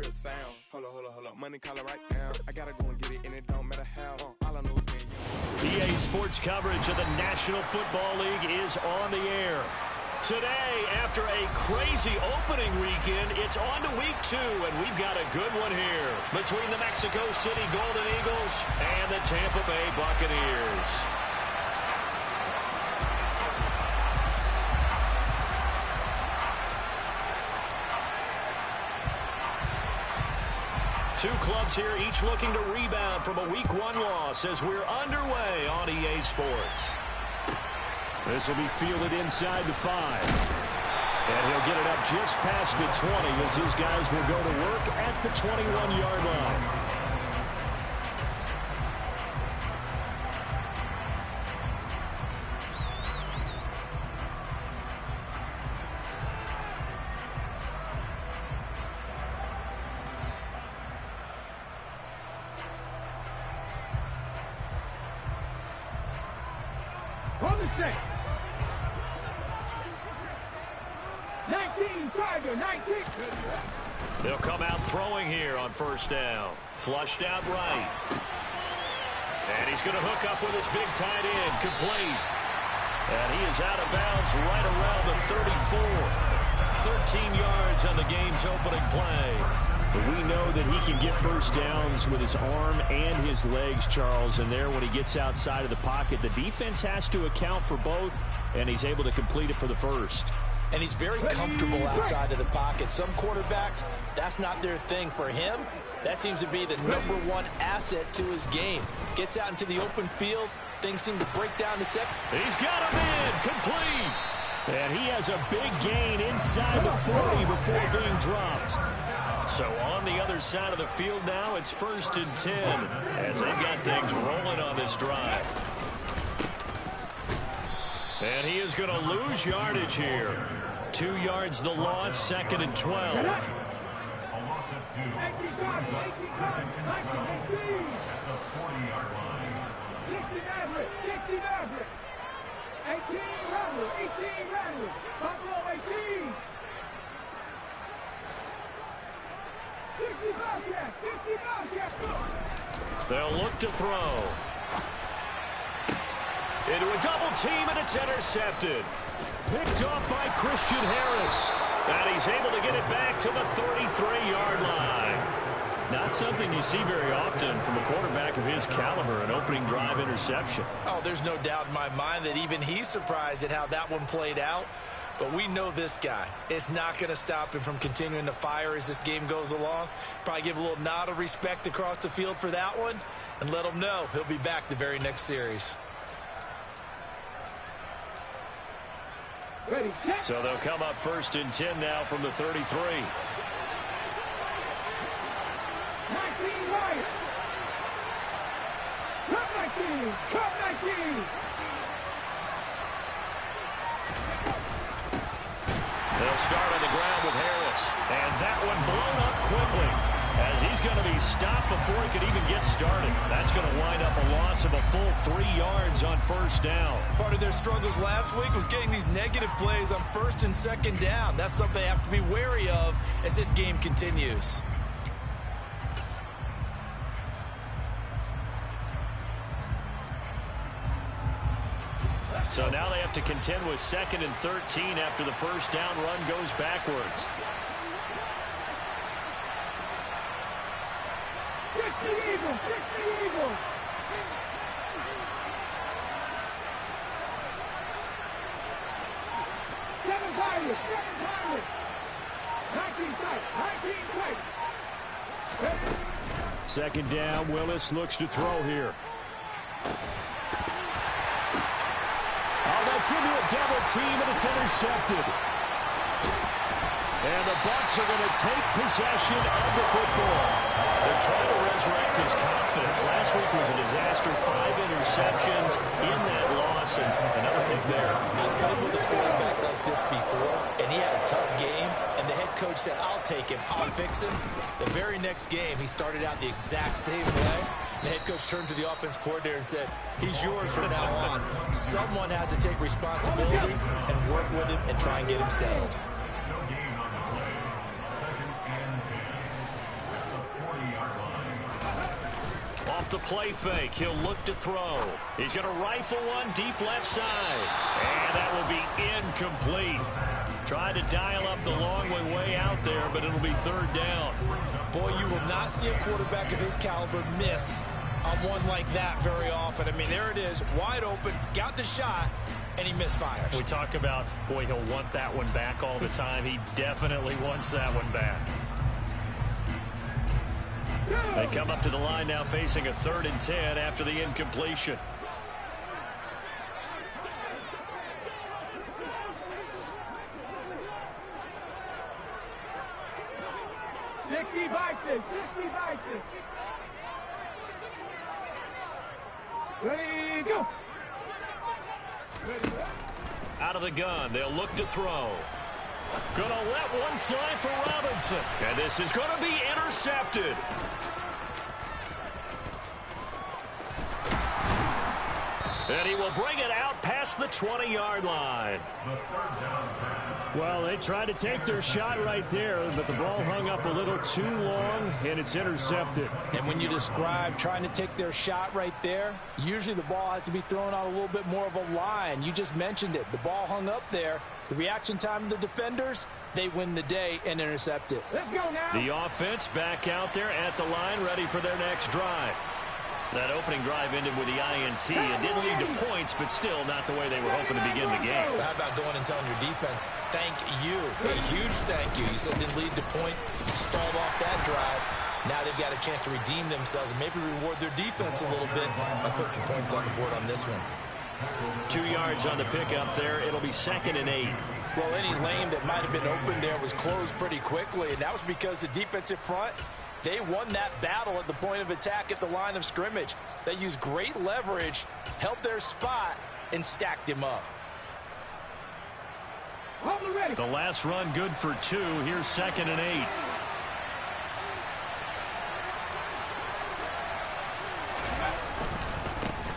the sound. Hold up, money calling right now. I gotta go and get it, and it don't matter how. All I know is me. EA Sports coverage of the National Football League is on the air. Today, after a crazy opening weekend, it's on to week 2, and we've got a good one here between the Mexico City Golden Eagles and the Tampa Bay Buccaneers. Two clubs here, each looking to rebound from a Week 1 loss as we're underway on EA Sports. This will be fielded inside the 5. And he'll get it up just past the 20 as his guys will go to work at the 21-yard line. On the set. 19, Tiger, 19. They'll come out throwing here on first down. Flushed out right. And he's going to hook up with his big tight end. Complete. And he is out of bounds right around the 34. 13 yards on the game's opening play. But we know that he can get first downs with his arm and his legs, Charles. And there, when he gets outside of the pocket, the defense has to account for both, and he's able to complete it for the first. And he's very comfortable outside of the pocket. Some quarterbacks, that's not their thing. For him, that seems to be the #1 asset to his game. Gets out into the open field, things seem to break down to second. He's got him in, complete. And he has a big gain inside the 40 before being dropped. So on the other side of the field now, it's 1st and 10 as they've got things rolling on this drive. And he is going to lose yardage here. 2 yards the loss, 2nd and 12. A loss of 2. 18 yards, 18 yards, 19, 18. At the 40-yard line. 60 average, 60 average. 18 Rattler, 18 Rattler. Buffalo 18. 60 Bobcat, 60 Bobcat. They'll look to throw. Into a double team, and it's intercepted. Picked off by Christian Harris. And he's able to get it back to the 33-yard line. Not something you see very often from a quarterback of his caliber, an opening drive interception. Oh, there's no doubt in my mind that even he's surprised at how that one played out. But we know this guy. It's not going to stop him from continuing to fire as this game goes along. Probably give a little nod of respect across the field for that one and let him know he'll be back the very next series. Ready, check. So they'll come up 1st and 10 now from the 33. 19 right. Cut 19, cut 19. They'll start on the ground with Harris. And that one blown up quickly as he's going to be stopped before he could even get started. That's going to wind up a loss of a full 3 yards on first down. Part of their struggles last week was getting these negative plays on 1st and 2nd down. That's something they have to be wary of as this game continues. So now they have to contend with 2nd and 13 after the first down run goes backwards. 60 Eagles, 60 Eagles. 7 Pirates, 7 Pirates. 19 tight, 19 tight. 2nd down, Willis looks to throw here. Oh, that's into a double team, and it's intercepted. And the Bucs are going to take possession of the football. They're trying to resurrect his confidence. Last week was a disaster, 5 interceptions in that loss, and another pick there. I played with a quarterback like this before, and he had a tough game, and the head coach said, I'll take him, I'll fix him. The very next game, he started out the exact same way. The head coach turned to the offense coordinator and said, he's yours from now on. Someone has to take responsibility and work with him and try and get him settled. off the play fake. He'll look to throw. He's going to rifle one deep left side. And that will be incomplete. Tried to dial up the long way out there, but it'll be third down. Boy, you will not see a quarterback of his caliber miss on one like that very often. I mean, there it is, wide open, got the shot, and he misfires. We talk about, boy, he'll want that one back all the time. He definitely wants that one back. They come up to the line now facing a 3rd and 10 after the incompletion. Ready, go. Out of the gun, they'll look to throw. Gonna let one fly for Robinson. And this is gonna be intercepted. And he will bring it out past the 20-yard line. Well, they tried to take their shot right there, but the ball hung up a little too long, and it's intercepted. And when you describe trying to take their shot right there, usually the ball has to be thrown out a little bit more of a line. You just mentioned it. The ball hung up there. The reaction time of the defenders, they win the day and intercept it. Let's go now. The offense back out there at the line, ready for their next drive. That opening drive ended with the INT. It didn't lead to points, but still not the way they were hoping to begin the game. How about going and telling your defense, thank you, a huge thank you. You said it didn't lead to points, stalled off that drive. Now they've got a chance to redeem themselves and maybe reward their defense a little bit by putting some points on the board on this one. 2 yards on the pickup there. It'll be 2nd and 8. Well, any lane that might have been open there was closed pretty quickly, and that was because the defensive front, they won that battle at the point of attack at the line of scrimmage. They used great leverage, held their spot, and stacked him up. The last run good for 2. Here's 2nd and 8.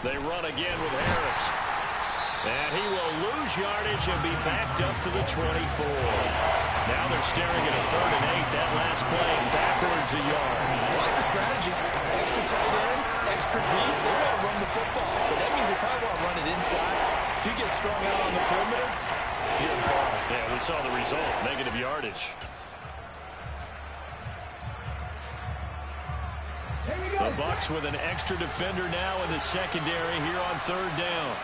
They run again with Harris. And he will lose yardage and be backed up to the 24. Now they're staring at a 3rd and 8. That last play backwards a yard. I like the strategy. Extra tight ends, extra deep. They want to run the football, but that means they probably want to run it inside. If you get strung out on the perimeter, you're in ball. Yeah, we saw the result. Negative yardage. The Bucs with an extra defender now in the secondary here on 3rd down.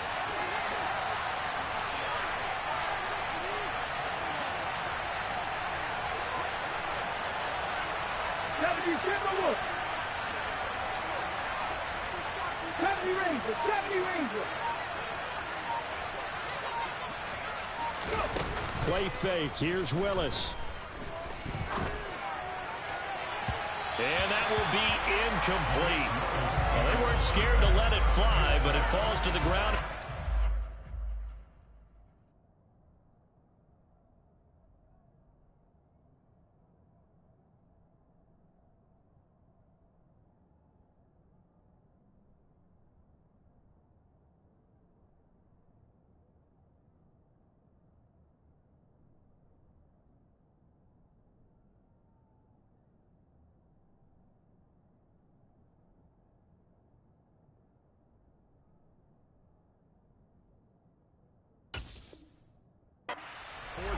Play fake. Here's Willis. And that will be incomplete. Well, they weren't scared to let it fly, but it falls to the ground.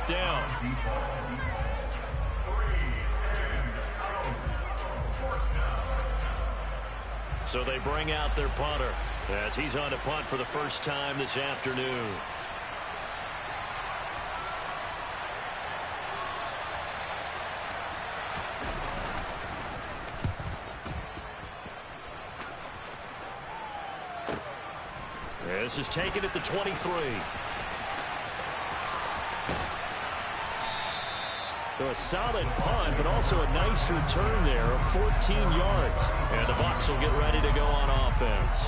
Down. So they bring out their punter as he's on to punt for the first time this afternoon. This is taken at the 23. So a solid punt, but also a nice return there of 14 yards. And the Bucs will get ready to go on offense.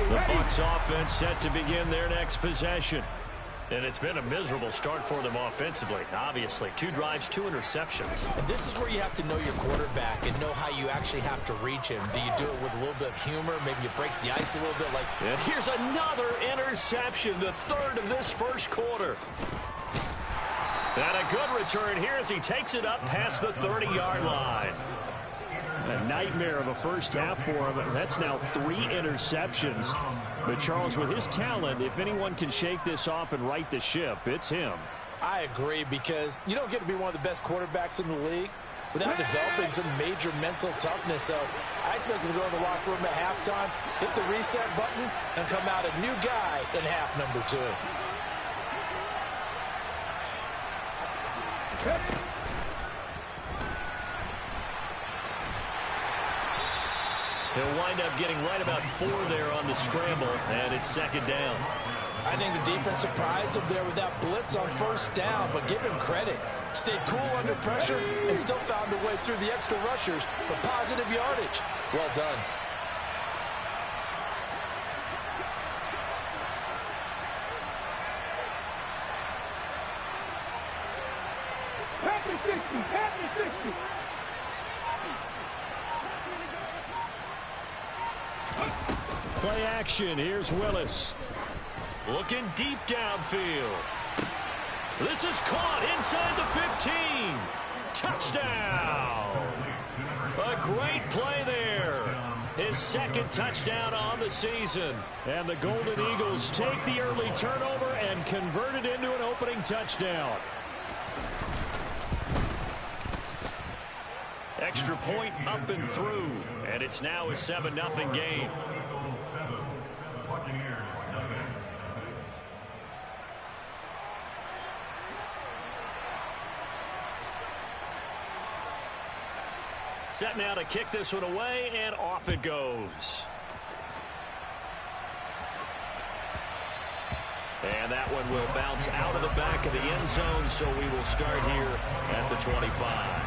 The Bucs offense set to begin their next possession. And it's been a miserable start for them offensively, obviously. 2 drives, 2 interceptions. And this is where you have to know your quarterback and know how you actually have to reach him. Do you do it with a little bit of humor? Maybe you break the ice a little bit like... And here's another interception, the 3rd of this first quarter. And a good return here as he takes it up past the 30-yard line. A nightmare of a first half for him. That's now 3 interceptions. But Charles, with his talent, if anyone can shake this off and right the ship, it's him. I agree, because you don't get to be one of the best quarterbacks in the league without developing some major mental toughness. So I expect him to go in the locker room at halftime, hit the reset button, and come out a new guy in half number 2. He'll wind up getting right about 4 there on the scramble, and it's 2nd down. I think the defense surprised him there with that blitz on 1st down, but give him credit. Stayed cool under pressure and still found a way through the extra rushers for positive yardage. Well done. Play action. Here's Willis. Looking deep downfield. This is caught inside the 15. Touchdown. A great play there. His 2nd touchdown on the season. And the Golden Eagles take the early turnover and convert it into an opening touchdown. Extra point up and through. And it's now a 7-0 game. Set now to kick this one away, and off it goes. And that one will bounce out of the back of the end zone, so we will start here at the 25.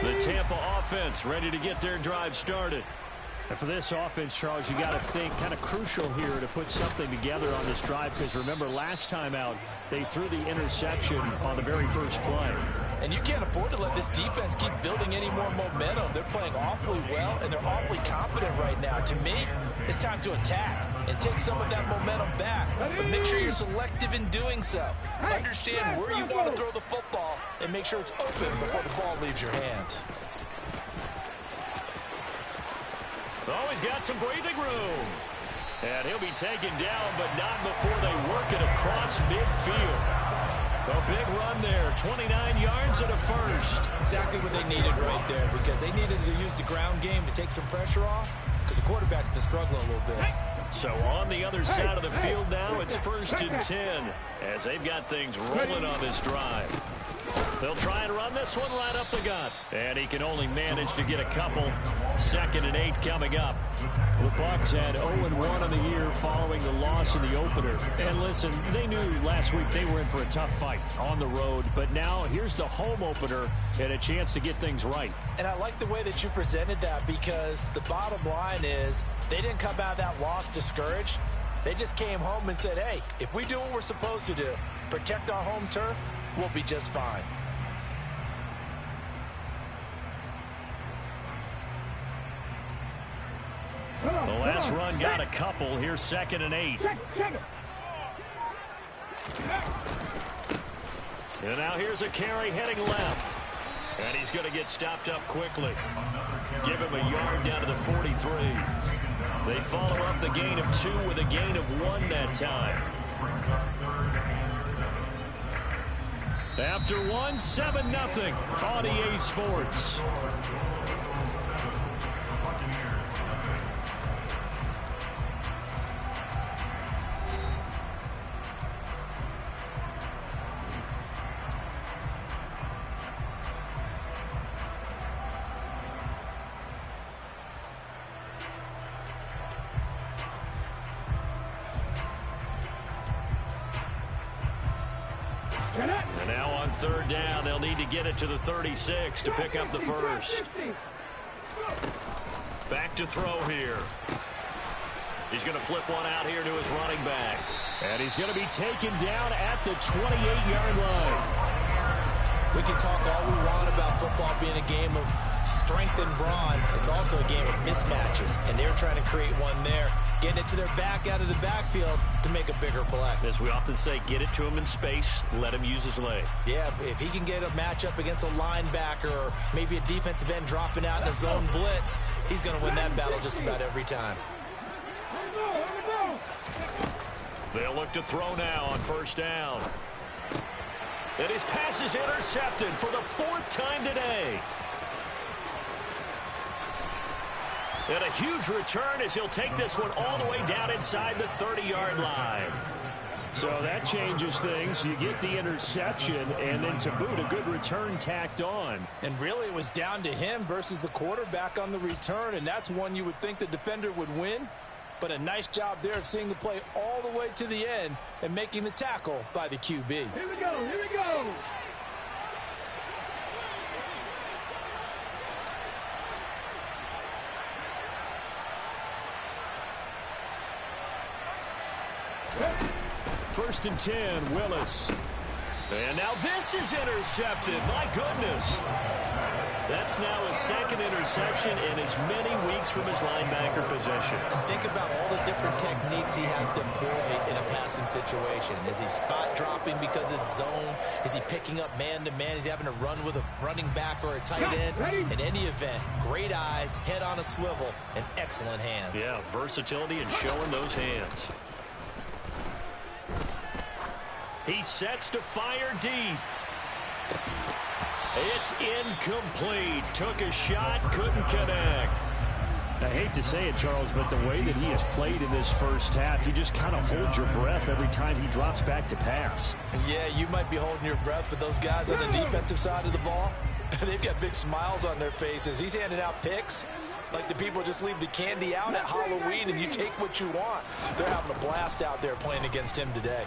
The Tampa offense ready to get their drive started. And for this offense, Charles, you got to think kind of crucial here to put something together on this drive, because remember, last time out, they threw the interception on the very first play. And you can't afford to let this defense keep building any more momentum. They're playing awfully well, and they're awfully confident right now. To me, it's time to attack and take some of that momentum back. But make sure you're selective in doing so. Understand where you want to throw the football and make sure it's open before the ball leaves your hand. Oh, he's got some breathing room. And he'll be taken down, but not before they work it across midfield. A big run there, 29 yards and a first. Exactly what they needed right there, because they needed to use the ground game to take some pressure off, because the quarterback's been struggling a little bit. So on the other side of the field now, it's 1st and 10, as they've got things rolling on this drive. They'll try and run this one right up the gut. And he can only manage to get a couple. 2nd and 8 coming up. The Bucs had 0-1 on the year following the loss in the opener. And listen, they knew last week they were in for a tough fight on the road. But now here's the home opener and a chance to get things right. And I like the way that you presented that, because the bottom line is they didn't come out of that loss discouraged. They just came home and said, hey, if we do what we're supposed to do, protect our home turf, we'll be just fine. The last run got a couple. Here's 2nd and 8. And now here's a carry heading left. And he's going to get stopped up quickly. Give him a yard down to the 43. They follow up the gain of 2 with a gain of 1 that time. After 1, 7-0 on EA Sports. And now on 3rd down, they'll need to get it to the 36 to pick up the first. Back to throw here. He's going to flip one out here to his running back. And he's going to be taken down at the 28-yard line. We can talk all we want about football being a game of strength and brawn. It's also a game of mismatches, and they're trying to create one there, getting it to their back out of the backfield to make a bigger play. As we often say, get it to him in space, let him use his leg. Yeah, if he can get a matchup against a linebacker or maybe a defensive end dropping out in a zone blitz, he's going to win that battle just about every time. They'll look to throw now on first down. And his pass is intercepted for the 4th time today. And a huge return as he'll take this one all the way down inside the 30-yard line. So that changes things. You get the interception, and then to boot, a good return tacked on. And really, it was down to him versus the quarterback on the return, and that's one you would think the defender would win. But a nice job there of seeing the play all the way to the end and making the tackle by the QB. Here we go, here we go. First and 10, Willis. And now this is intercepted. My goodness. That's now his 2nd interception in as many weeks from his linebacker position. And think about all the different techniques he has to employ in a passing situation. Is he spot dropping because it's zone? Is he picking up man-to-man? Is he having to run with a running back or a tight end? In any event, great eyes, head on a swivel, and excellent hands. Yeah, versatility and showing those hands. He sets to fire deep. It's incomplete. Took a shot, couldn't connect. I hate to say it, Charles, but the way that he has played in this first half, you just kind of hold your breath every time he drops back to pass. Yeah, you might be holding your breath, but those guys on the defensive side of the ball, they've got big smiles on their faces. He's handing out picks like the people just leave the candy out at Halloween and you take what you want. They're having a blast out there playing against him today.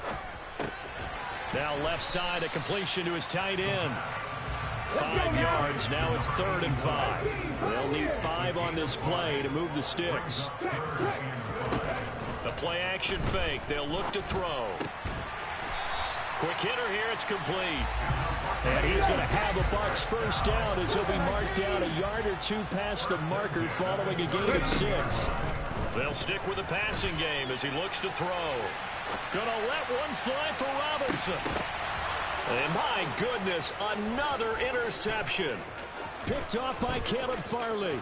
Now left side, a completion to his tight end. 5 yards. Now it's 3rd and 5. They'll need 5 on this play to move the sticks. The play action fake. They'll look to throw. Quick hitter here. It's complete. And he's going to have a Bucs first down as he'll be marked down a yard or 2 past the marker following a gain of 6. They'll stick with the passing game as he looks to throw. Gonna let one fly for Robinson. And my goodness, another interception. Picked off by Caleb Farley.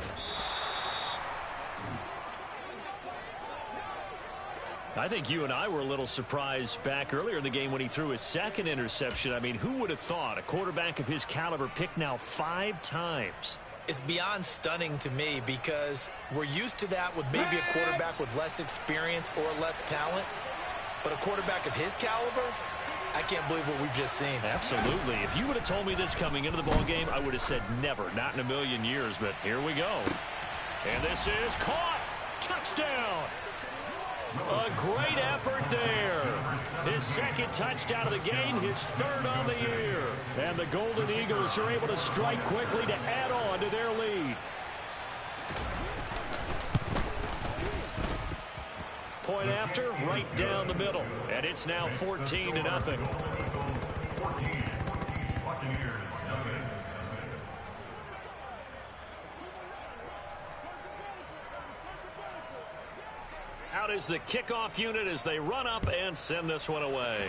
I think you and I were a little surprised back earlier in the game when he threw his 2nd interception. I mean, who would have thought a quarterback of his caliber picked now 5 times? It's beyond stunning to me because we're used to that with maybe a quarterback with less experience or less talent. But a quarterback of his caliber, I can't believe what we've just seen. Absolutely. If you would have told me this coming into the ballgame, I would have said never, not in a million years. But here we go. And this is caught. Touchdown. A great effort there. His 2nd touchdown of the game, his 3rd on the year. And the Golden Eagles are able to strike quickly to add on to their lead. Point after, right down the middle. And it's now 14-0. Out is the kickoff unit as they run up and send this one away.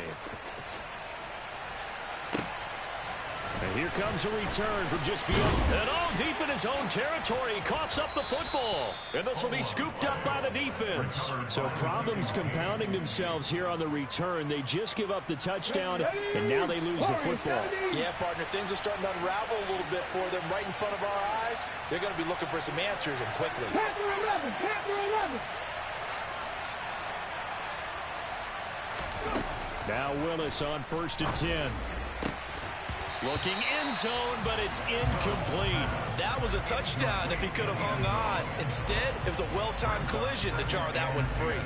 And here comes a return from just beyond. And all deep in his own territory. He coughs up the football. And this will be scooped up by the defense. So problems compounding themselves here on the return. They just give up the touchdown, and now they lose the football. Yeah, partner, things are starting to unravel a little bit for them right in front of our eyes. They're going to be looking for some answers, and quickly. Panther 11, Panther 11. Now Willis on 1st and 10. Looking end zone, but it's incomplete. That was a touchdown if he could have hung on. Instead, it was a well-timed collision to jar that one free.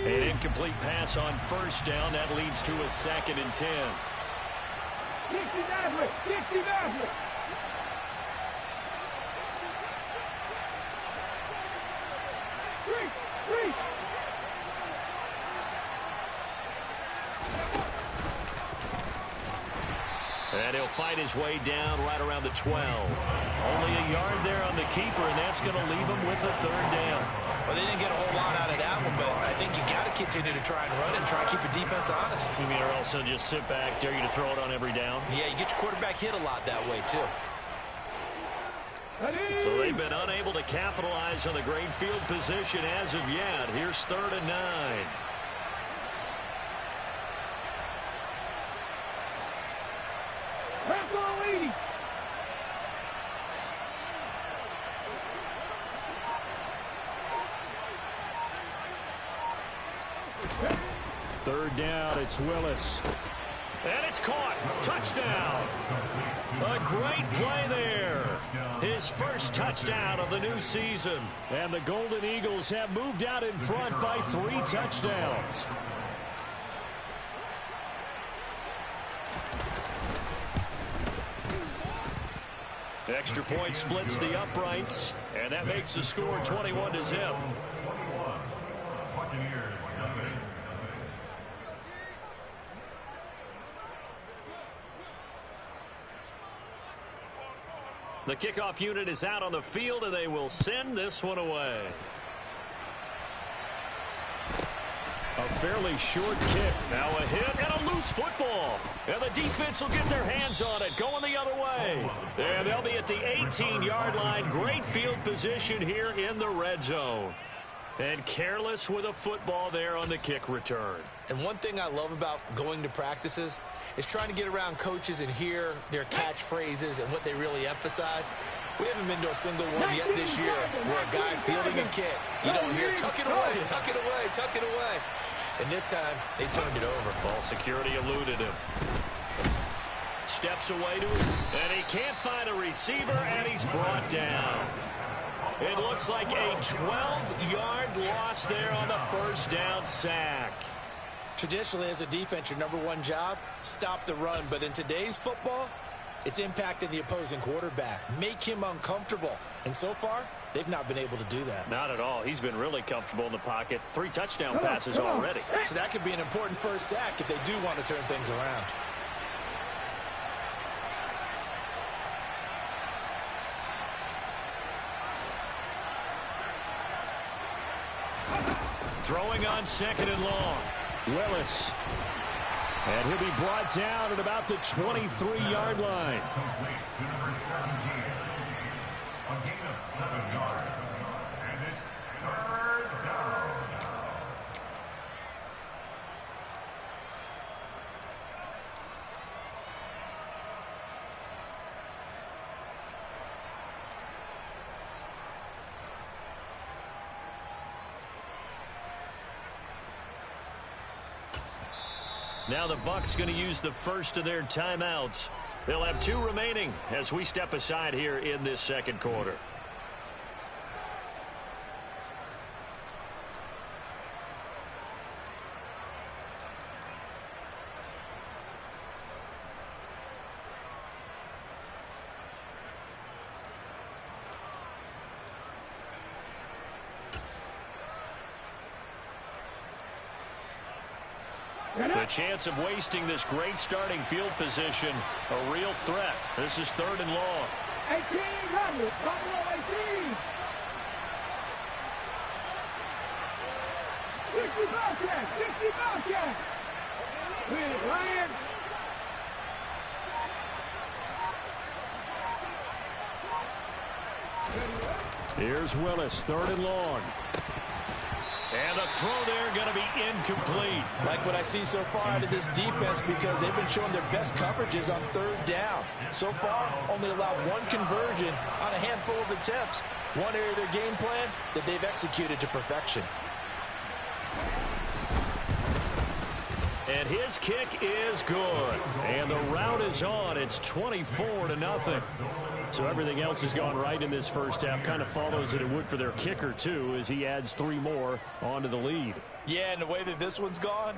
An incomplete pass on first down. That leads to a 2nd and 10. Dixie Maverick, Dixie Maverick. And he'll fight his way down right around the 12. Only a yard there on the keeper, and that's going to leave him with a third down. Well, they didn't get a whole lot out of that one, but I think you got to continue to try and run and try and keep the defense honest. You mean, or also just sit back, dare you to throw it on every down? Yeah, you get your quarterback hit a lot that way, too. So they've been unable to capitalize on the great field position as of yet. Here's 3rd and 9. Third down, it's Willis. And it's caught. Touchdown. A great play there. His first touchdown of the new season. And the Golden Eagles have moved out in front by 3 touchdowns. Extra point splits the uprights, and that makes the score 21-0. The kickoff unit is out on the field, and they will send this one away. A fairly short kick. Now a hit and a loose football. And the defense will get their hands on it, going the other way. And they'll be at the 18-yard line. Great field position here in the red zone. And careless with a football there on the kick return. And one thing I love about going to practices is trying to get around coaches and hear their catchphrases and what they really emphasize. We haven't been to a single one yet this year where a guy fielding a kick, you don't hear, tuck it away, tuck it away, tuck it away. And this time, they turned it over. Ball security eluded him. Steps away to him, and he can't find a receiver, and he's brought down. It looks like a 12-yard loss there on the first down sack. Traditionally, as a defense, your number one job, stop the run. But in today's football, it's impacting the opposing quarterback. Make him uncomfortable. And so far, they've not been able to do that. Not at all. He's been really comfortable in the pocket. 3 touchdown passes already. So that could be an important first sack if they do want to turn things around. Throwing on 2nd and long. Willis. And he'll be brought down at about the 23-yard line. Complete to number 17. A gain of 7 yards. And it's 3rd down. Now the Bucs going to use the first of their timeouts. They'll have 2 remaining as we step aside here in this second quarter. The chance of wasting this great starting field position, a real threat. This is 3rd and long. 18, Buffalo 18. 60 Bobcat, 60 Bobcat. Win it, Ryan. Here's Willis, 3rd and long. And the throw there going to be incomplete. Like what I see so far out of this defense, because they've been showing their best coverages on 3rd down. So far, only allowed 1 conversion on a handful of attempts. One area of their game plan that they've executed to perfection. And his kick is good. And the route is on. It's 24-0. So everything else has gone right in this first half. Kind of follows that it would for their kicker, too, as he adds 3 more onto the lead. Yeah, and the way that this one's gone,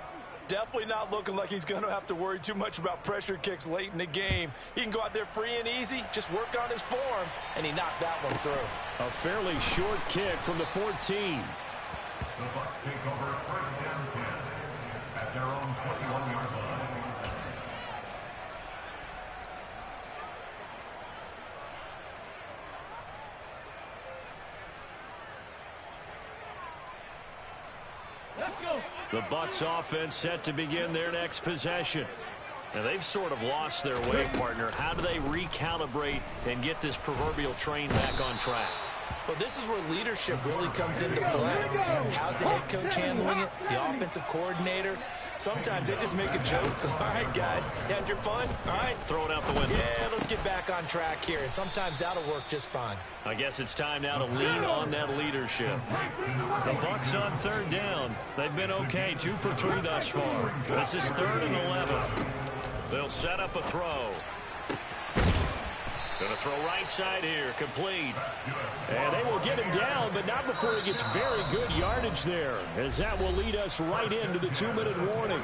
definitely not looking like he's going to have to worry too much about pressure kicks late in the game. He can go out there free and easy, just work on his form, and he knocked that one through. A fairly short kick from the 14. The Bucs take over 1st down 10 at their own 21-yard line. The Bucs offense set to begin their next possession. Now, they've sort of lost their way, partner. How do they recalibrate and get this proverbial train back on track? Well, this is where leadership really comes into play. How's the head coach handling it? The offensive coordinator? Sometimes they just make a joke. All right, guys, you had your fun? All right. Throw it out the window. Yeah, let's get back on track here. And sometimes that'll work just fine. I guess it's time now to lean on that leadership. The Bucs on third down. They've been okay, 2 for 3 thus far. This is 3rd and 11. They'll set up a throw. Going to throw right side here, complete. And they will get him down, but not before he gets very good yardage there, as that will lead us right into the 2-minute warning.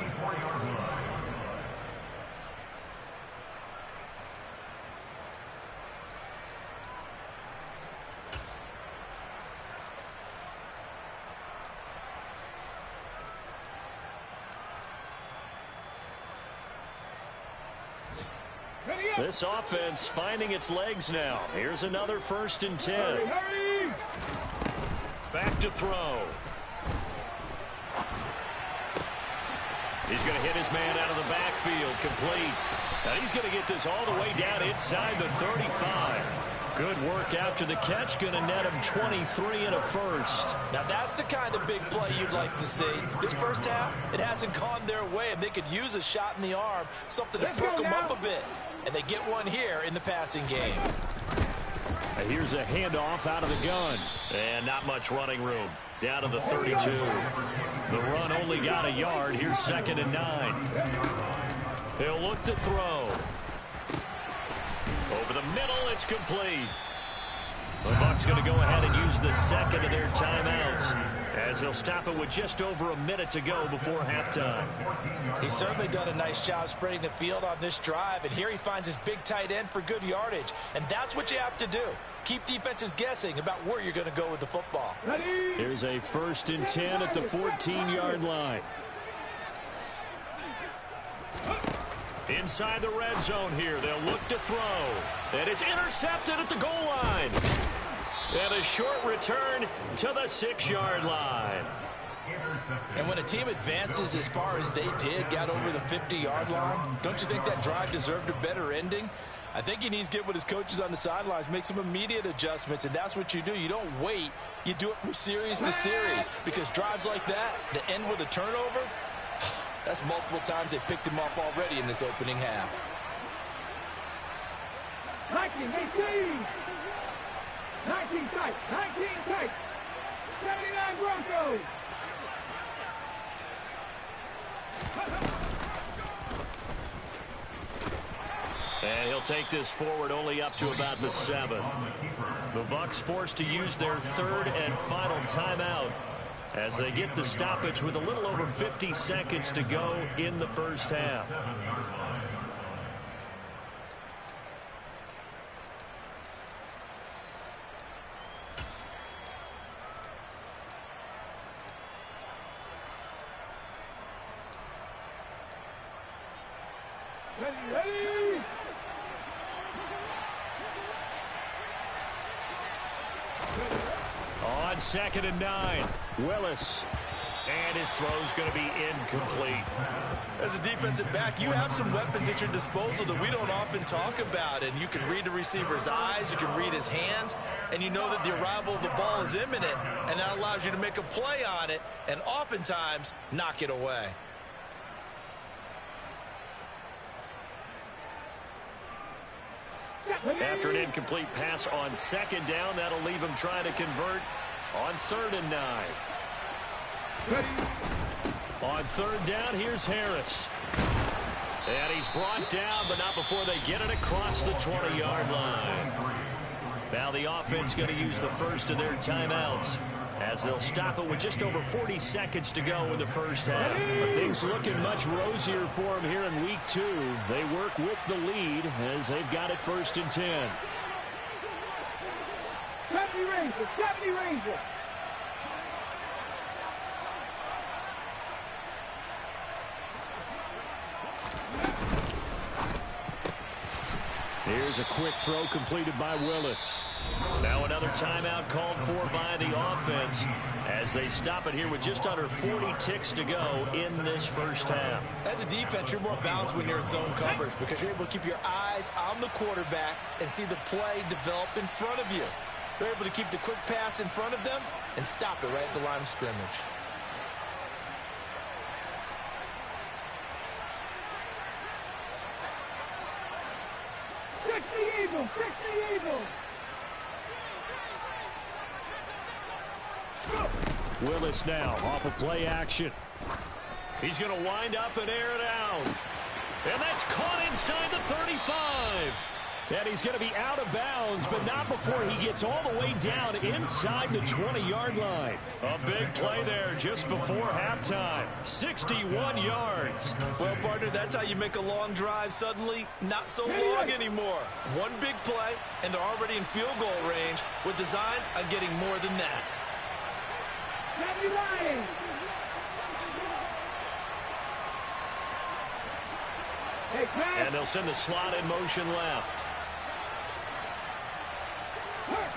This offense finding its legs now. Here's another 1st and 10. Hurry! Back to throw. He's going to hit his man out of the backfield, complete. Now he's going to get this all the way down inside the 35. Good work after the catch, going to net him 23 and a first. Now that's the kind of big play you'd like to see. This first half, it hasn't gone their way, and they could use a shot in the arm, something to perk them up a bit. And they get one here in the passing game. Here's a handoff out of the gun. And not much running room. Down to the 32. The run only got a yard. Here's 2nd and 9. He'll look to throw. Over the middle, it's complete. The Bucs going to go ahead and use the 2nd of their timeouts, as they'll stop it with just over a minute to go before halftime. He's certainly done a nice job spreading the field on this drive, and here he finds his big tight end for good yardage, and that's what you have to do. Keep defenses guessing about where you're going to go with the football. Here's a 1st and 10 at the 14-yard line. Inside the red zone here, they'll look to throw. And it's intercepted at the goal line. And a short return to the 6-yard line. And when a team advances as far as they did, got over the 50-yard line, don't you think that drive deserved a better ending? I think he needs to get with his coaches on the sidelines, make some immediate adjustments, and that's what you do. You don't wait. You do it from series to series, because drives like that end with a turnover, that's multiple times they picked him off already in this opening half. 19, 18. 19 tight. 19 tight. 79 Broncos. And he'll take this forward only up to about the 7. The Bucs forced to use their 3rd and final timeout as they get the stoppage with a little over 50 seconds to go in the first half. Ready. On 2nd and 9, Willis. And his throw's going to be incomplete. As a defensive back, you have some weapons at your disposal that we don't often talk about. And you can read the receiver's eyes, you can read his hands, and you know that the arrival of the ball is imminent. And that allows you to make a play on it and oftentimes knock it away. After an incomplete pass on 2nd down, that'll leave him trying to convert on 3rd and 9. On 3rd down, here's Harris. And he's brought down, but not before they get it across the 20-yard line. Now the offense going to use the 1st of their timeouts, as they'll stop it with just over 40 seconds to go in the first half. Things looking much rosier for them here in week 2. They work with the lead as they've got it 1st and 10. 70 Rangers, 70 Rangers. Here's a quick throw completed by Willis. Now another timeout called for by the offense as they stop it here with just under 40 ticks to go in this first half. As a defense, you're more balanced when you're in zone coverage because you're able to keep your eyes on the quarterback and see the play develop in front of you. They're able to keep the quick pass in front of them and stop it right at the line of scrimmage. Willis now off of play action. He's going to wind up and air it out. And that's caught inside the 35. And he's going to be out of bounds, but not before he gets all the way down inside the 20-yard line. A big play there just before halftime. 61 yards. Well, partner, that's how you make a long drive suddenly not so long anymore. One big play, and they're already in field goal range with designs on getting more than that. And they'll send the slot in motion left.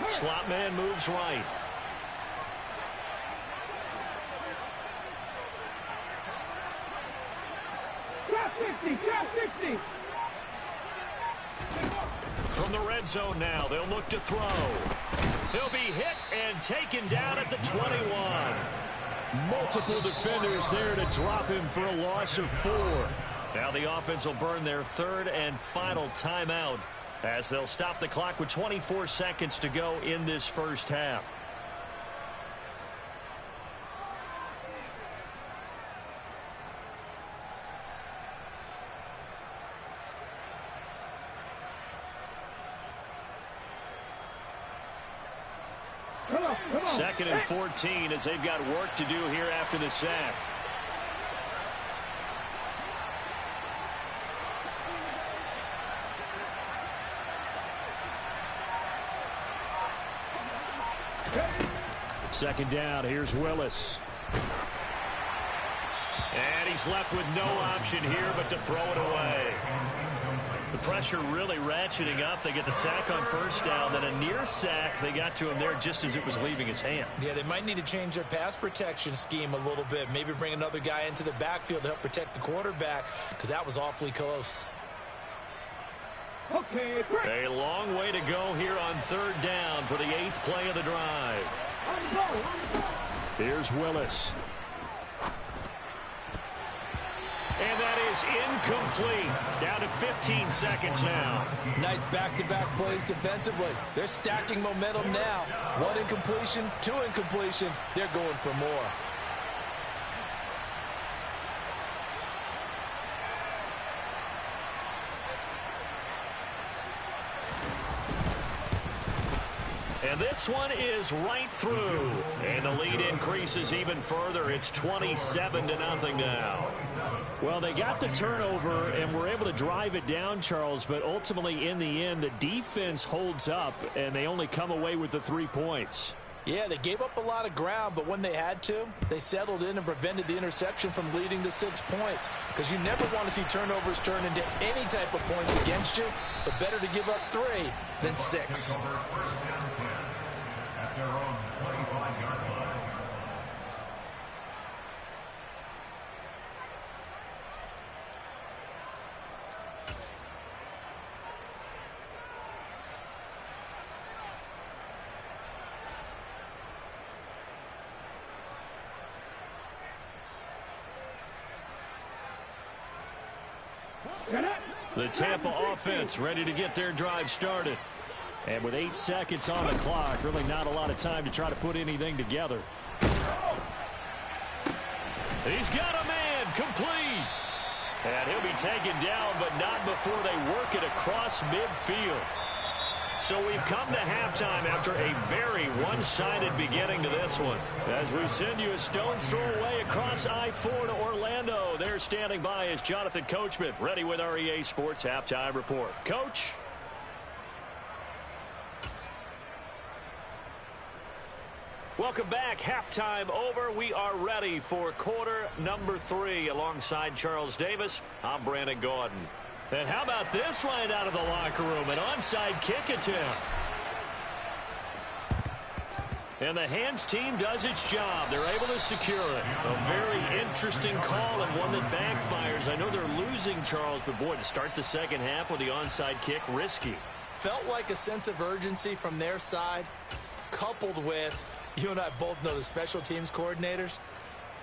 Slot man moves right. Drop 60. From the red zone now, they'll look to throw. He'll be hit and taken down at the 21. Multiple defenders there to drop him for a loss of 4. Now the offense will burn their third and final timeout as they'll stop the clock with 24 seconds to go in this first half. Second and 14 as they've got work to do here after the sack. Second down, here's Willis. And he's left with no option here but to throw it away. The pressure really ratcheting up. They get the sack on first down, then a near sack. They got to him there just as it was leaving his hand. Yeah, they might need to change their pass protection scheme a little bit. Maybe bring another guy into the backfield to help protect the quarterback because that was awfully close. Okay, a long way to go here on third down for the 8th play of the drive. Here's Willis. And that is incomplete. Down to 15 seconds now. Nice back-to-back plays defensively. They're stacking momentum now. 1 incompletion, 2 incompletion. They're going for more. And this one is right through. And the lead increases even further. It's 27-0 now. Well, they got the turnover and were able to drive it down, Charles, but ultimately in the end, the defense holds up, and they only come away with the 3 points. Yeah, they gave up a lot of ground, but when they had to, they settled in and prevented the interception from leading to 6 points. Because you never want to see turnovers turn into any type of points against you, but better to give up 3 than 6. At their own 25-yard line. The Tampa offense ready to get their drive started. And with 8 seconds on the clock, really not a lot of time to try to put anything together. He's got a man complete. And he'll be taken down, but not before they work it across midfield. So we've come to halftime after a very one-sided beginning to this one. As we send you a stone's throw away across I-4 to Orlando. There standing by is Jonathan Coachman, ready with our EA Sports Halftime Report. Coach? Welcome back. Halftime over. We are ready for quarter number 3. Alongside Charles Davis, I'm Brandon Gordon. And how about this right out of the locker room? An onside kick attempt. And the hands team does its job. They're able to secure it. A very interesting call and one that backfires. I know they're losing, Charles, but boy, to start the second half with the onside kick, risky. Felt like a sense of urgency from their side, coupled with, you and I both know the special teams coordinators,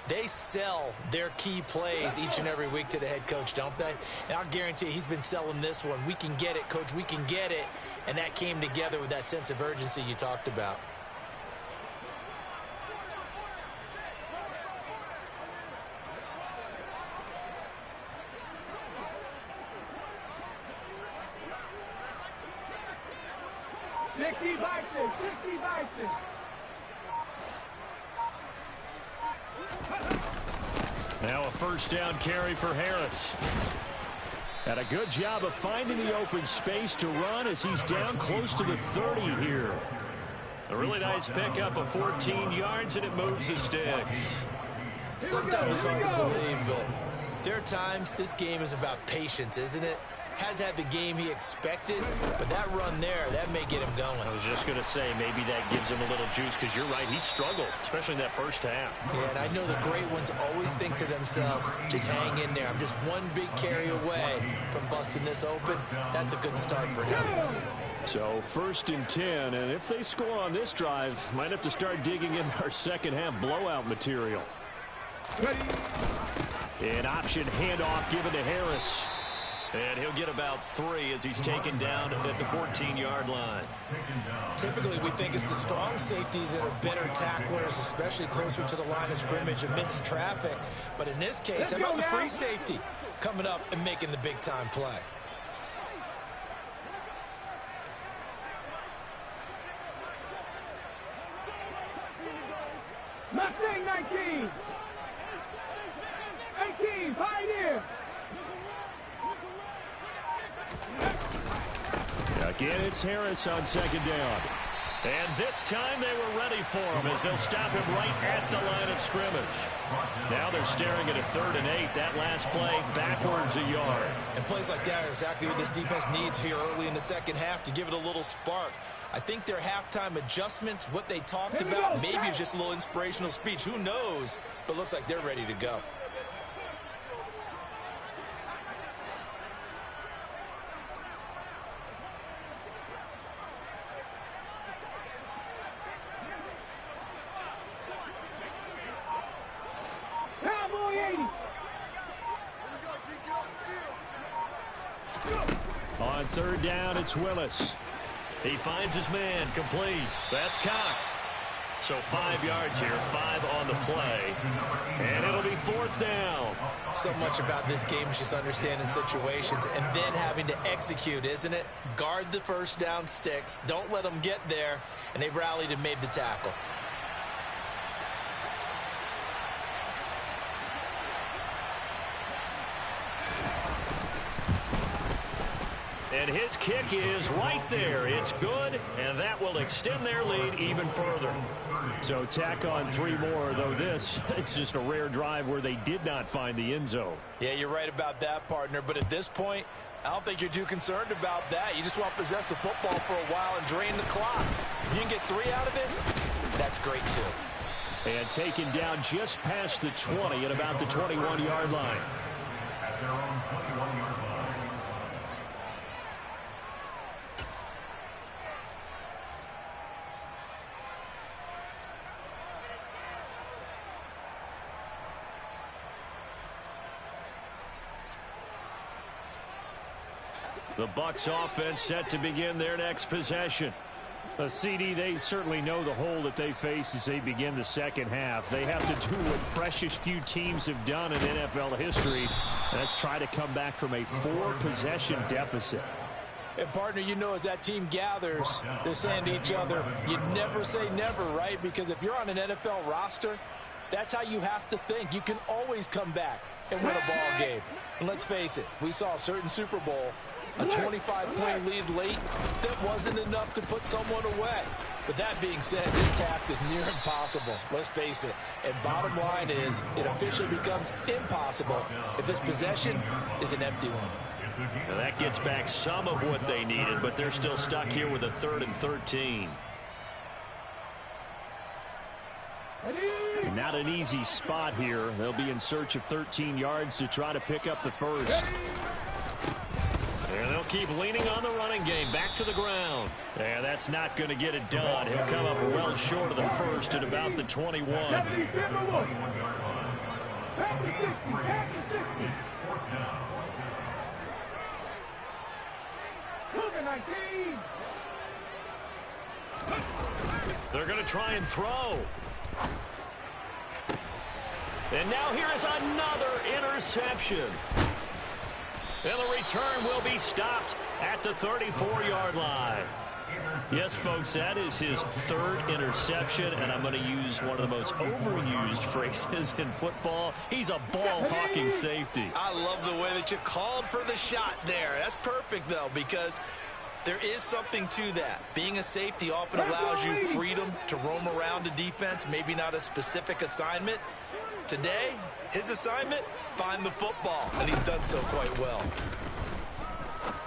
they sell their key plays each and every week to the head coach, don't they? And I'll guarantee he's been selling this one. We can get it, coach, we can get it. And that came together with that sense of urgency you talked about. Now a first down carry for Harris. Had a good job of finding the open space to run as he's down close to the 30 here. A really nice pickup of 14 yards, and it moves the sticks. Sometimes it's hard to believe, but there are times this game is about patience, isn't it? Has had the game he expected, but that run there, that may get him going. I was just going to say, maybe that gives him a little juice, because you're right, he struggled, especially in that first half. Yeah, and I know the great ones always think to themselves, just hang in there. I'm just one big carry away from busting this open. That's a good start for him. So 1st and 10, and if they score on this drive, might have to start digging in our second half blowout material. An option handoff given to Harris. And he'll get about 3 as he's taken down at the 14-yard line. Typically, we think it's the strong safeties that are better tacklers, especially closer to the line of scrimmage amidst traffic. But in this case, how about the free safety coming up and making the big-time play? Mustang 19. 18, Pioneer. Again, it's Harris on second down. And this time they were ready for him as they'll stop him right at the line of scrimmage. Now they're staring at a 3rd and 8. That last play backwards a yard. And plays like that are exactly what this defense needs here early in the second half to give it a little spark. I think their halftime adjustments, what they talked about, maybe it's just a little inspirational speech. Who knows? But looks like they're ready to go. On 3rd down, it's Willis. He finds his man, complete. That's Cox. So 5 yards here, 5 on the play. And it'll be 4th down. So much about this game is just understanding situations and then having to execute, isn't it? Guard the first down sticks. Don't let them get there. And they rallied and made the tackle. And his kick is right there. It's good, and that will extend their lead even further. So tack on 3 more, though this, it's just a rare drive where they did not find the end zone. Yeah, you're right about that, partner. But at this point, I don't think you're too concerned about that. You just want to possess the football for a while and drain the clock. If you can get 3 out of it, that's great, too. And taken down just past the 20 at about the 21-yard line. At their own 21-yard line. The Bucs offense set to begin their next possession. CD, they certainly know the hole that they face as they begin the second half. They have to do what precious few teams have done in NFL history. That's try to come back from a 4-possession deficit. And, partner, you know, as that team gathers, they're saying to each other, you never say never, right? Because if you're on an NFL roster, that's how you have to think. You can always come back and win a ball game. And let's face it, we saw a certain Super Bowl, a 25-point lead late, that wasn't enough to put someone away. But that being said, this task is near impossible. Let's face it. And bottom line is, it officially becomes impossible if this possession is an empty one. Now that gets back some of what they needed, but they're still stuck here with a 3rd and 13. not an easy spot here. They'll be in search of 13 yards to try to pick up the first. And they'll keep leaning on the running game. Back to the ground. And that's not going to get it done. He'll come up well short of the first at about the 21. They're going to try and throw. And now here is another interception. And the return will be stopped at the 34-yard line. Yes, folks, that is his third interception, and I'm going to use one of the most overused phrases in football. He's a ball-hawking safety. I love the way that you called for the shot there. That's perfect, though, because there is something to that. Being a safety often allows you freedom to roam around a defense, maybe not a specific assignment. Today, his assignment, find the football, and he's done so quite well.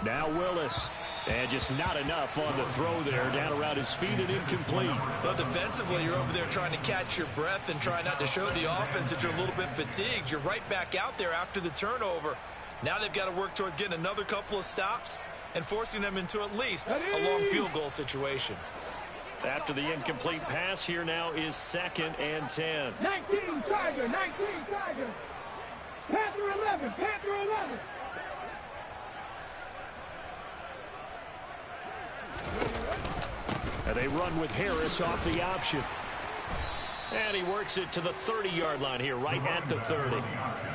Now Willis, and just not enough on the throw there, down around his feet and incomplete. Well, defensively, you're over there trying to catch your breath and try not to show the offense that you're a little bit fatigued. You're right back out there after the turnover. Now they've got to work towards getting another couple of stops and forcing them into at least a long field goal situation. After the incomplete pass, here now is 2nd and 10. 19 Tiger, 19 Tiger. Panther 11, Panther 11. And they run with Harris off the option. And he works it to the 30-yard line here, right at the 30.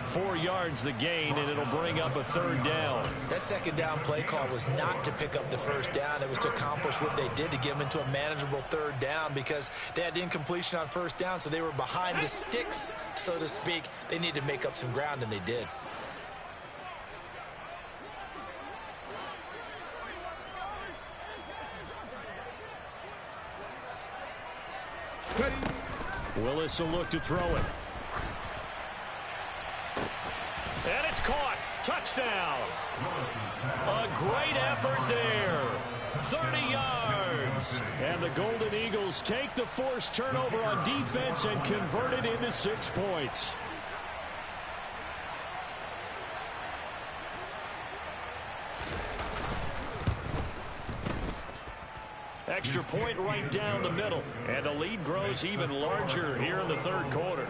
4 yards the gain, and it'll bring up a 3rd down. That 2nd down play call was not to pick up the 1st down. It was to accomplish what they did, to get them into a manageable 3rd down, because they had incompletion on 1st down, so they were behind the sticks, so to speak. They needed to make up some ground, and they did. Willis will look to throw it. And it's caught. Touchdown. A great effort there. 30 yards. And the Golden Eagles take the forced turnover on defense and convert it into 6 points. Extra point right down the middle. And the lead grows even larger here in the 3rd quarter.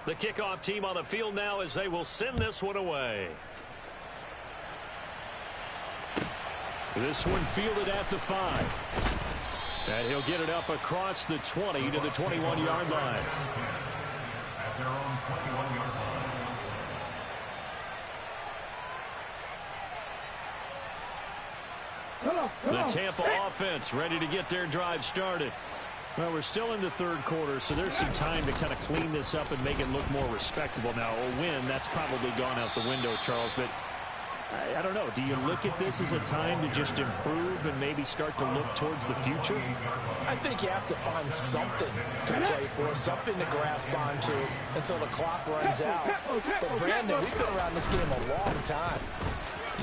The kickoff team on the field now as they will send this one away. This one fielded at the 5. And he'll get it up across the 20 to the 21-yard line. At their own 21-yard line. The Tampa offense ready to get their drive started. Well, we're still in the 3rd quarter, so there's some time to kind of clean this up and make it look more respectable. Now, a win, that's probably gone out the window, Charles, but I don't know. Do you look at this as a time to just improve and maybe start to look towards the future? I think you have to find something to play for, something to grasp onto until the clock runs out. But, Brandon, we've been around this game a long time.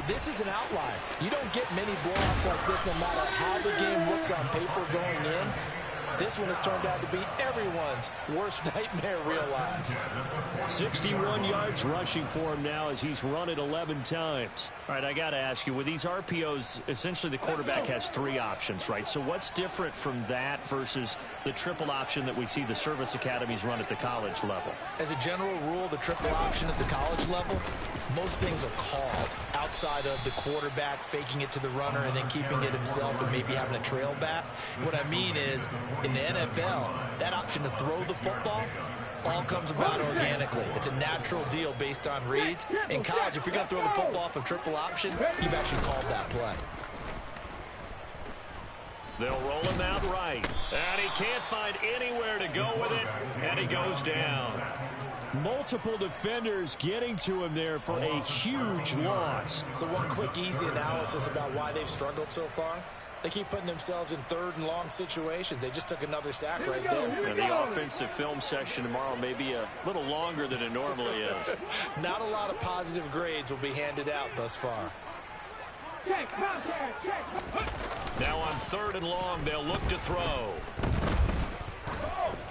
This is an outlier. You don't get many blowouts like this no matter how the game looks on paper going in. This one has turned out to be everyone's worst nightmare realized. 61 yards rushing for him now as he's run it 11 times. All right, I got to ask you, with these RPOs, essentially the quarterback has 3 options, right? So what's different from that versus the triple option that we see the service academies run at the college level? As a general rule, the triple option at the college level, most things are called outside of the quarterback faking it to the runner and then keeping it himself and maybe having a trail back. What I mean is, in the NFL, that option to throw the football all comes about organically. It's a natural deal based on reads. In college, if you're going to throw the football off a triple option, you've actually called that play. They'll roll him out right. And he can't find anywhere to go with it. And he goes down. Multiple defenders getting to him there for a huge loss. So one quick, easy analysis about why they've struggled so far. They keep putting themselves in 3rd and long situations. They just took another sack right there. And the offensive film session tomorrow may be a little longer than it normally is. Not a lot of positive grades will be handed out thus far. Now on 3rd and long, they'll look to throw.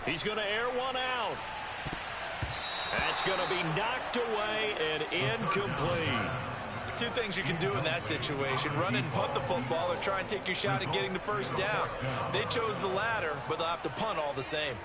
He's going to air one out. That's going to be knocked away and incomplete. Two things you can do in that situation: run and punt the football, or try and take your shot at getting the first down. They chose the latter, but they'll have to punt all the same.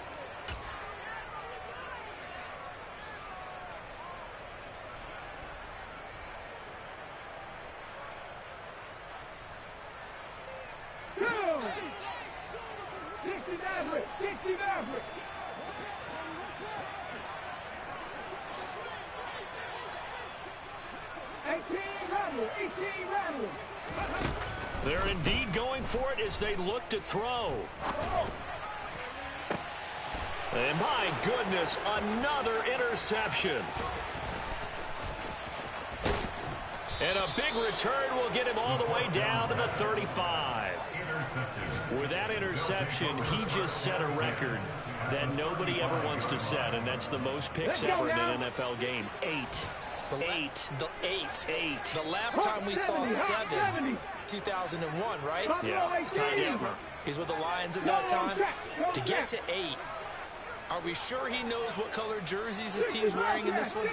They're indeed going for it as they look to throw. And my goodness, another interception. And a big return will get him all the way down to the 35. With that interception, he just set a record that nobody ever wants to set, and that's the most picks ever in an NFL game. 8. The last time we saw 7, 2001, right? Yeah. He's with the Lions at that time. To get to 8, are we sure he knows what color jerseys his team's wearing in this one?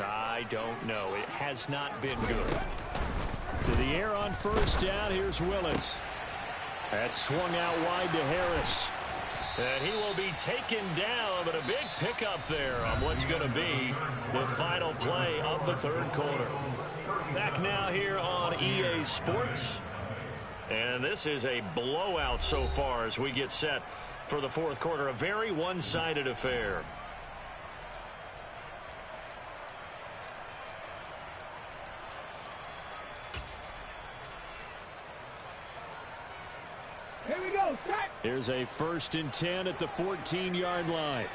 I don't know. It has not been good. To the air on 1st down, here's Willis. That's swung out wide to Harris. And he will be taken down, but a big pickup there on what's going to be the final play of the 3rd quarter. Back now here on EA Sports. And this is a blowout so far as we get set for the 4th quarter. A very one-sided affair. Here we go, set. Here's a 1st and 10 at the 14-yard line.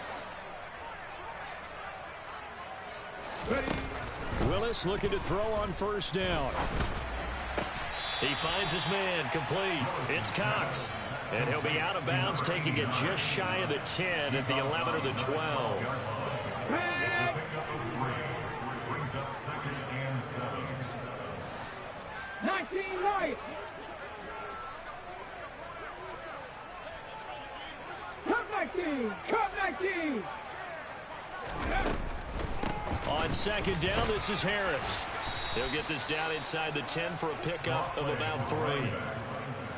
Ready. Willis looking to throw on 1st down. He finds his man, complete. It's Cox. And he'll be out of bounds, taking it just shy of the 10 at the 11 or the 12. Brings up 2nd and 7. 19 right. Come 19. On 2nd down, this is Harris. He'll get this down inside the 10 for a pickup of about 3.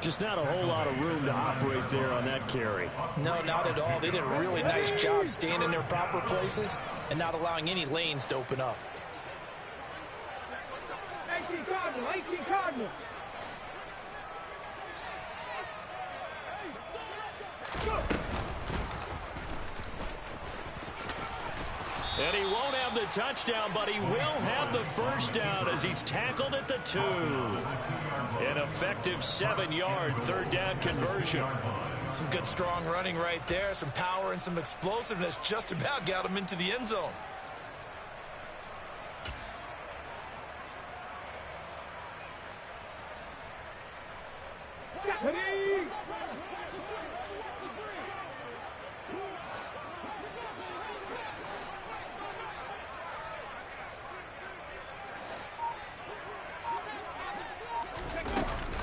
Just not a whole lot of room to operate there on that carry. No, not at all. They did a really nice job staying in their proper places and not allowing any lanes to open up. 18 Cardinals. And he won't have the touchdown, but he will have the 1st down as he's tackled at the 2. An effective 7-yard 3rd down conversion. Some good, strong running right there. Some power and some explosiveness just about got him into the end zone.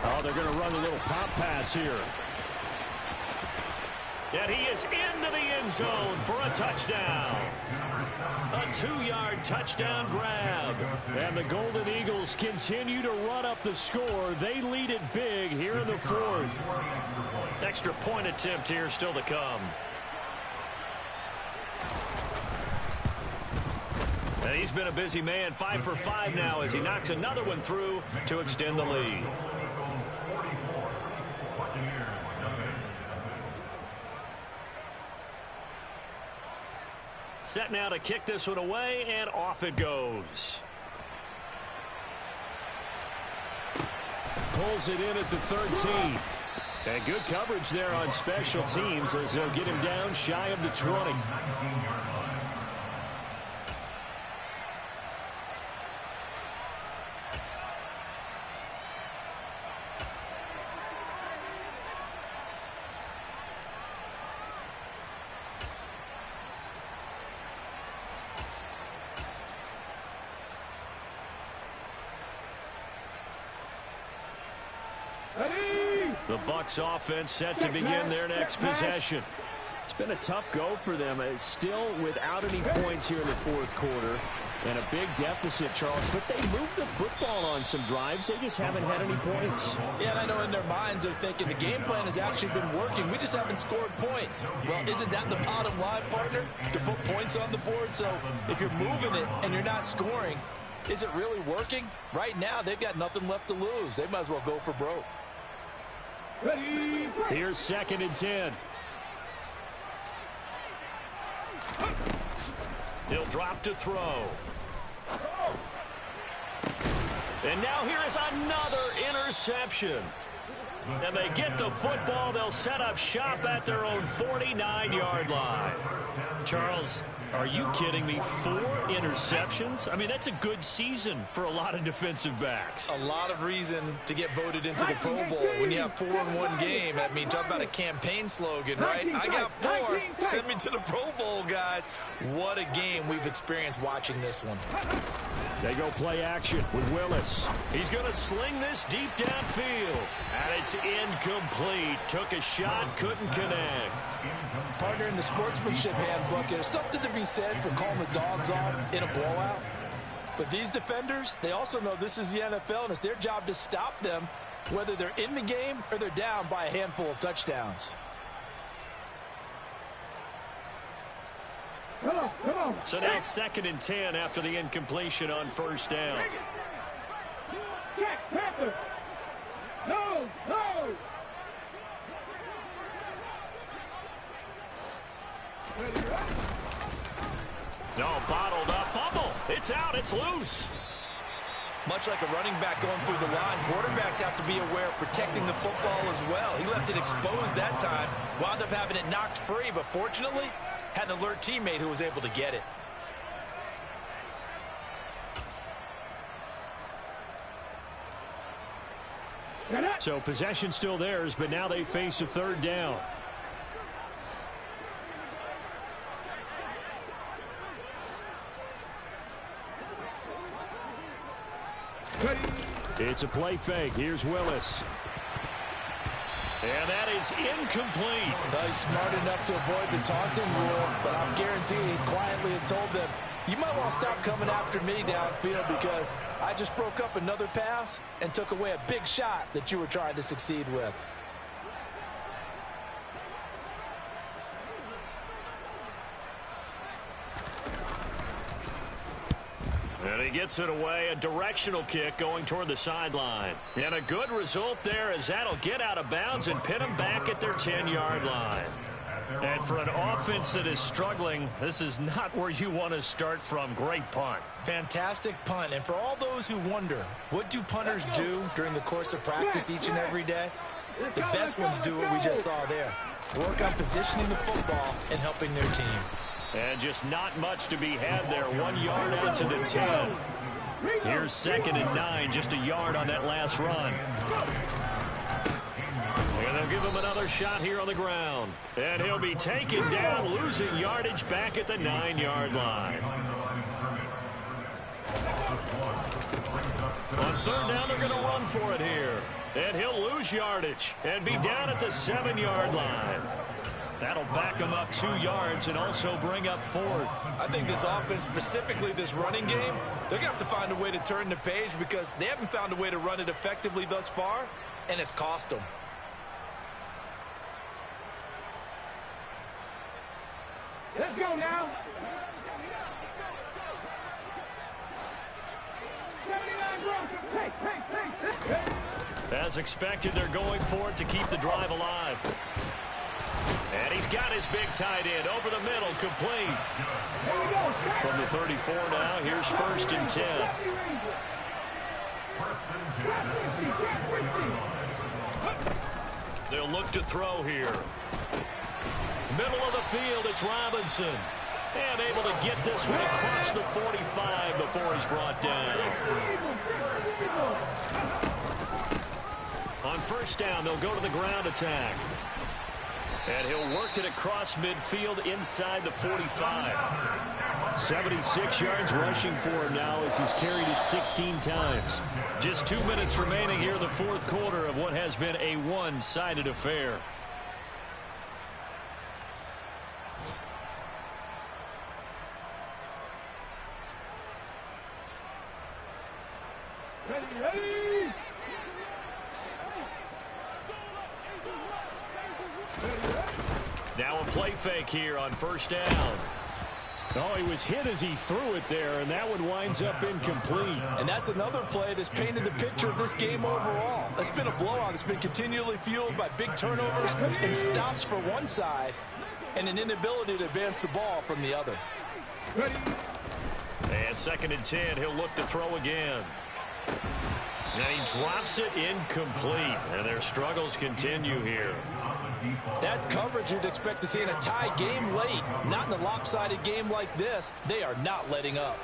Oh, they're going to run a little pop pass here. And he is into the end zone for a touchdown. A 2-yard touchdown grab. And the Golden Eagles continue to run up the score. They lead it big here in the 4th. Extra point attempt here still to come. And he's been a busy man, 5 for 5 now as he knocks another one through to extend the lead. Set now to kick this one away, and off it goes. Pulls it in at the 13. And good coverage there on special teams as they'll get him down shy of the 20. Bucs offense set to begin their next possession. It's been a tough go for them. It's still without any points here in the fourth quarter. And a big deficit, Charles. But they moved the football on some drives. They just haven't had any points. Yeah, and I know in their minds they're thinking the game plan has actually been working. We just haven't scored points. Well, isn't that the bottom line, partner? To put points on the board? So if you're moving it and you're not scoring, is it really working? Right now, they've got nothing left to lose. They might as well go for broke. Here's 2nd and 10. He'll drop to throw. And now here is another interception. And they get the football. They'll set up shop at their own 49-yard line. Charles, are you kidding me? 4 interceptions? I mean, that's a good season for a lot of defensive backs. A lot of reason to get voted into the Pro Bowl. When you have 4 in one game, I mean, talk about a campaign slogan, right? I got 4. Send me to the Pro Bowl, guys. What a game we've experienced watching this one. They go play action with Willis. He's going to sling this deep downfield. And it's incomplete. Took a shot, couldn't connect. Partner, in the sportsmanship handbook, there's something to be said for calling the dogs off in a blowout. But these defenders, they also know this is the NFL, and it's their job to stop them, whether they're in the game or they're down by a handful of touchdowns. Come on. So now 2nd and 10 after the incompletion on 1st down. Jack Panther. No. No, bottled up fumble. It's out. It's loose. Much like a running back going through the line, quarterbacks have to be aware of protecting the football as well. He left it exposed that time, wound up having it knocked free, but fortunately, had an alert teammate who was able to get it. So possession still theirs, but now they face a 3rd down. It's a play fake. Here's Willis. And that is incomplete. He's smart enough to avoid the taunting rule, but I'm guaranteed he quietly has told them, you might want to stop coming after me downfield because I just broke up another pass and took away a big shot that you were trying to succeed with. And he gets it away, a directional kick going toward the sideline. And a good result there as that'll get out of bounds and pin them back at their 10-yard line. And for an offense that is struggling, this is not where you want to start from. Great punt. Fantastic punt. And for all those who wonder, what do punters do during the course of practice each and every day? The best ones do what we just saw there. Work on positioning the football and helping their team. And just not much to be had there. 1 yard out to the 10. Here's 2nd and 9, just a yard on that last run. And they'll give him another shot here on the ground. And he'll be taken down, losing yardage back at the 9-yard line. On 3rd down, they're going to run for it here. And he'll lose yardage and be down at the 7-yard line. That'll back him up 2 yards and also bring up 4th. I think this offense, specifically this running game, they're going to have to find a way to turn the page because they haven't found a way to run it effectively thus far, and it's cost them. Let's go now. 79 Broncos. Hey. As expected, they're going for it to keep the drive alive. And he's got his big tight end over the middle, complete. From the 34 now, here's 1st and 10. They'll look to throw here. Middle of the field, it's Robinson. And able to get this one across the 45 before he's brought down. On 1st down, they'll go to the ground attack. And he'll work it across midfield inside the 45. 76 yards rushing for him now as he's carried it 16 times. Just 2 minutes remaining here in the fourth quarter of what has been a one-sided affair. Ready. Now a play fake here on first down. Oh, he was hit as he threw it there, and that one winds up incomplete. And that's another play that's painted the picture of this game overall. It's been a blowout. It's been continually fueled by big turnovers and stops for one side and an inability to advance the ball from the other. And 2nd and 10, he'll look to throw again. And he drops it incomplete, and their struggles continue here. That's coverage you'd expect to see in a tie game late. Not in a lopsided game like this. They are not letting up.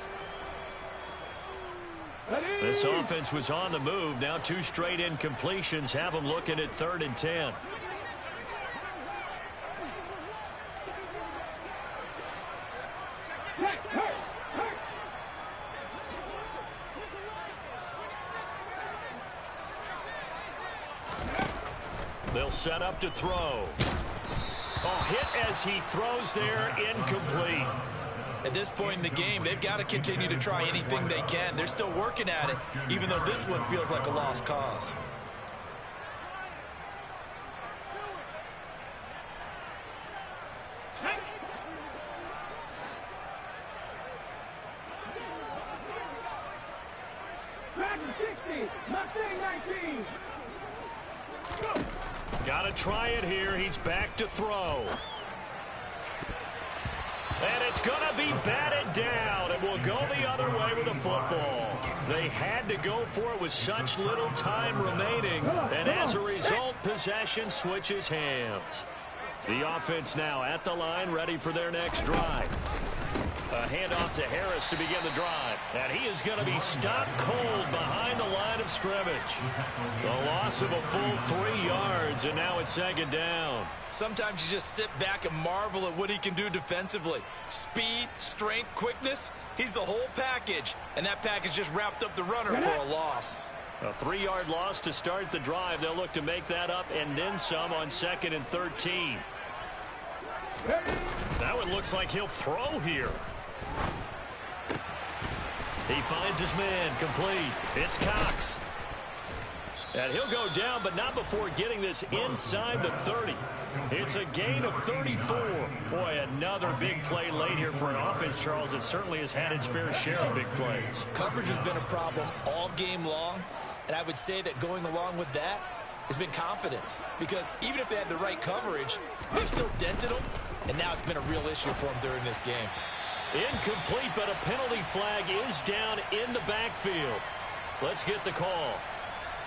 This offense was on the move. Now 2 straight incompletions have them looking at 3rd and 10. They'll set up to throw. Oh, hit as he throws there, incomplete. At this point in the game, they've got to continue to try anything they can. They're still working at it, even though this one feels like a lost cause. Got to try it here. He's back to throw. And it's going to be batted down, and will go the other way with the football. They had to go for it with such little time remaining, and as a result, possession switches hands. The offense now at the line, ready for their next drive. A handoff to Harris to begin the drive. And he is going to be stopped cold behind the line of scrimmage. The loss of a full 3 yards, and now it's 2nd down. Sometimes you just sit back and marvel at what he can do defensively. Speed, strength, quickness. He's the whole package. And that package just wrapped up the runner for a loss. A 3-yard loss to start the drive. They'll look to make that up and then some on 2nd and 13. That one looks like he'll throw here. He finds his man, complete. It's Cox. And he'll go down, but not before getting this inside the 30. It's a gain of 34. Boy, another big play late here for an offense, Charles, that certainly has had its fair share of big plays. Coverage has been a problem all game long, and I would say that going along with that has been confidence. Because even if they had the right coverage, they've still dented them, and now it's been a real issue for them during this game. Incomplete, but a penalty flag is down in the backfield. Let's get the call.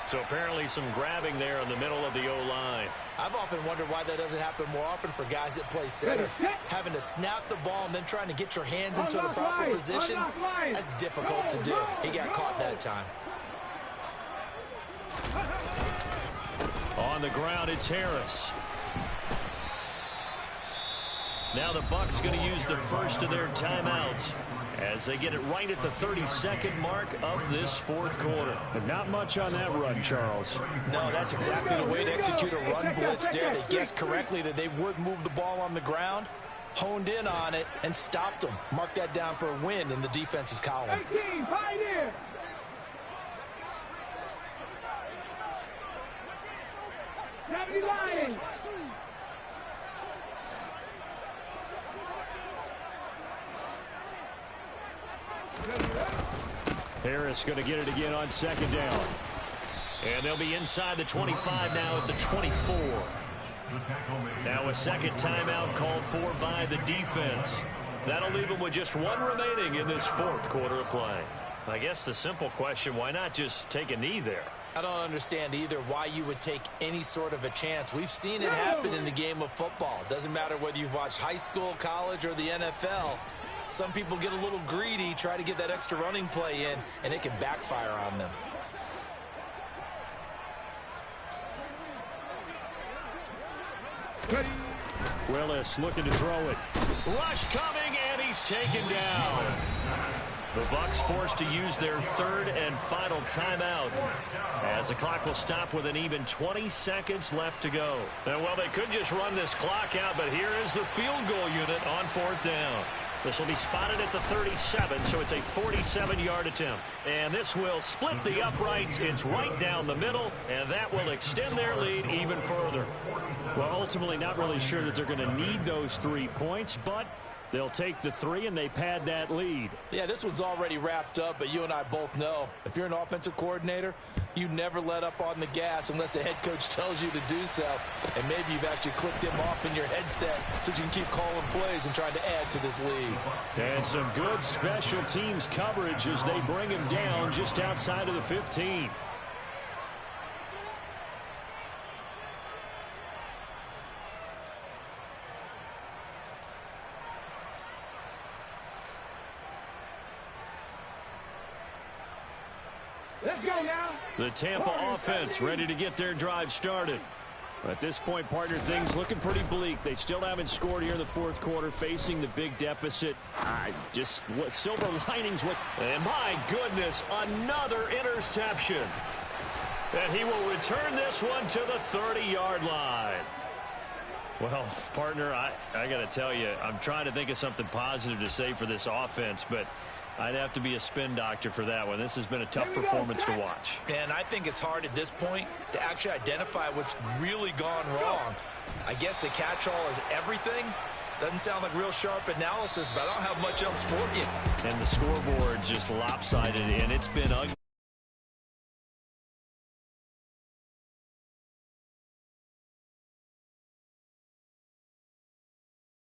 So apparently some grabbing there in the middle of the O-line. I've often wondered why that doesn't happen more often for guys that play center. Having to snap the ball and then trying to get your hands into the proper position, that's difficult to do. He got caught that time. On the ground, it's Harris. Now the Bucs going to use the first of their timeouts as they get it right at the 32nd mark of this fourth quarter. But not much on that run, Charles. No, that's exactly the way to execute a run blitz there. They guessed correctly that they would move the ball on the ground, honed in on it, and stopped them. Mark that down for a win in the defense's column. 18, Pioneer! Lions! Harris going to get it again on 2nd down. And they'll be inside the 25 now at the 24. Now a second timeout called for by the defense. That'll leave them with just one remaining in this fourth quarter of play. I guess the simple question, why not just take a knee there? I don't understand either why you would take any sort of a chance. We've seen it happen in the game of football. It doesn't matter whether you've watched high school, college, or the NFL. Some people get a little greedy, try to get that extra running play in, and it can backfire on them. Ready, Willis looking to throw it. Rush coming, and he's taken down. The Bucs forced to use their third and final timeout as the clock will stop with an even 20 seconds left to go. And, well, they could just run this clock out, but here is the field goal unit on 4th down. This will be spotted at the 37, so it's a 47-yard attempt. And this will split the uprights. It's right down the middle, and that will extend their lead even further. Well, ultimately not really sure that they're going to need those 3 points, but they'll take the 3 and they pad that lead. Yeah, this one's already wrapped up, but you and I both know if you're an offensive coordinator, you never let up on the gas unless the head coach tells you to do so. And maybe you've actually clicked him off in your headset so you can keep calling plays and trying to add to this lead. And some good special teams coverage as they bring him down just outside of the 15. Let's go now. The Tampa offense ready to get their drive started. At this point, partner, things looking pretty bleak. They still haven't scored here in the 4th quarter, facing the big deficit. Just what silver linings. And my goodness, another interception. And he will return this one to the 30-yard line. Well, partner, I got to tell you, I'm trying to think of something positive to say for this offense, but I'd have to be a spin doctor for that one. This has been a tough performance to watch. And I think it's hard at this point to actually identify what's really gone wrong. I guess the catch-all is everything. Doesn't sound like real sharp analysis, but I don't have much else for you. And the scoreboard just lopsided, and it's been ugly.